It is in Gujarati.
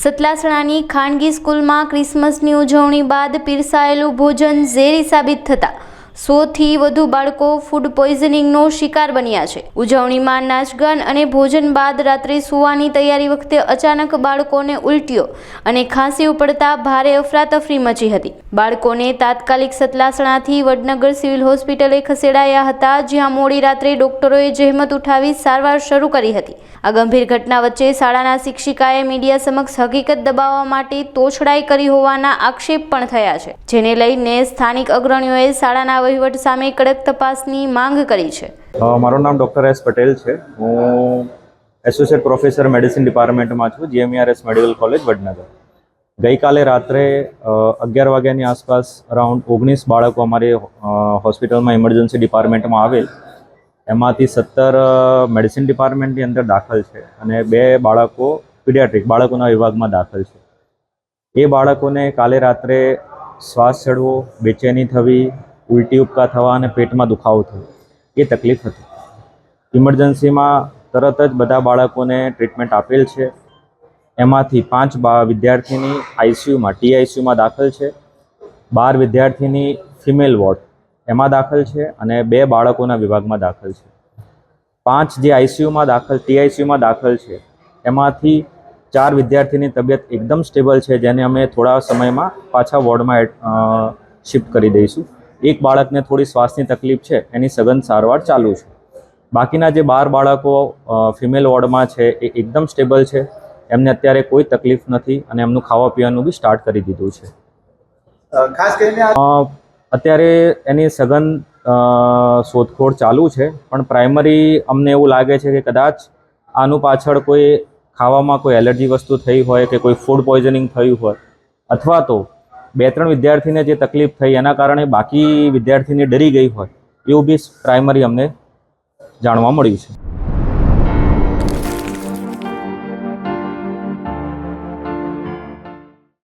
સતલાસણાની ખાનગી સ્કૂલમાં ક્રિસમસની ઉજવણી બાદ પીરસાયેલું ભોજન ઝેરી સાબિત થતા 100 થી વધુ બાળકો ફૂડ પોઈઝનિંગનો શિકાર બન્યા છે। ઉજવણીમાં નાચગાન અને ભોજન બાદ રાત્રે સૂવાની તૈયારી વખતે અચાનક બાળકોને ઉલટીઓ અને ખાંસી ઉપડતા ભારે અફરાતફરી મચી હતી। બાળકોને તાત્કાલિક સતલાસણાથી વડનગર સિવિલ હોસ્પિટલે ખસેડાયા હતા, જ્યાં મોડી રાત્રે ડોક્ટરોએ જહેમત ઉઠાવી સારવાર શરૂ કરી હતી। આ ગંભીર ઘટના વચ્ચે શાળાના શિક્ષિકાએ મીડિયા સમક્ષ હકીકત દબાવવા માટે તોછડાઈ કરી હોવાના આક્ષેપ પણ થયા છે, જેને લઈને સ્થાનિક અગ્રણીઓએ શાળાના વહીવટ સામે કડક તપાસની માંગ કરી છે। મારું નામ ડૉક્ટર એસ પટેલ છે। હું એસોસિએટ પ્રોફેસર મેડિસિન ડિપાર્ટમેન્ટમાં છું, GMERS મેડિકલ કોલેજ વડનગર। ગઈકાલે રાત્રે 11 વાગ્યાની આસપાસ અરાઉન્ડ 19 બાળકો અમારી હોસ્પિટલમાં ઇમરજન્સી ડિપાર્ટમેન્ટમાં આવેલ, એમાંથી 17 મેડિસિન ડિપાર્ટમેન્ટની અંદર દાખલ છે અને 2 બાળકો પીડિયાટ્રિક બાળકોના વિભાગમાં દાખલ છે। એ બાળકોને કાલે રાત્રે શ્વાસ ચડવો, બેચેની થવી, ઉલટી ઉપકા થવા અને પેટમાં દુખાવો થવો એ તકલીફ હતી। ઇમરજન્સીમાં તરત જ બધા બાળકોને ટ્રીટમેન્ટ આપેલ છે। એમાંથી 5 વિદ્યાર્થીની આઈસીયુમાં TICUમાં દાખલ છે, 12 વિદ્યાર્થીની ફિમેલ વોર્ડ એમાં દાખલ છે અને 2 બાળકોના વિભાગમાં દાખલ છે। 5 જે આઈસીયુમાં દાખલ TICUમાં દાખલ છે એમાંથી 4 વિદ્યાર્થીની તબિયત એકદમ સ્ટેબલ છે, જેને અમે થોડા સમયમાં પાછા વોર્ડમાં શિફ્ટ કરી દઈશું। એક બાળકને થોડી શ્વાસની તકલીફ છે, એની સઘન સારવાર ચાલુ છે। બાકીના જે 12 બાળકો ફિમેલ વોર્ડમાં છે એ એકદમ સ્ટેબલ છે, એમને અત્યારે કોઈ તકલીફ નથી અને એમનું ખાવા પીવાનું બી સ્ટાર્ટ કરી દીધું છે। ખાસ કરીને અત્યારે એની સઘન શોધખોળ ચાલુ છે, પણ પ્રાઇમરી અમને એવું લાગે છે કે કદાચ આનું પાછળ કોઈ ખાવામાં કોઈ એલર્જી વસ્તુ થઈ હોય કે કોઈ ફૂડ પોઈઝનિંગ થયું હોય, અથવા તો 2-3 વિદ્યાર્થીને જે તકલીફ થઈ એના કારણે બાકી વિદ્યાર્થીને ડરી ગઈ હોય, એવું બી પ્રાઇમરી અમને જાણવા મળ્યું છે।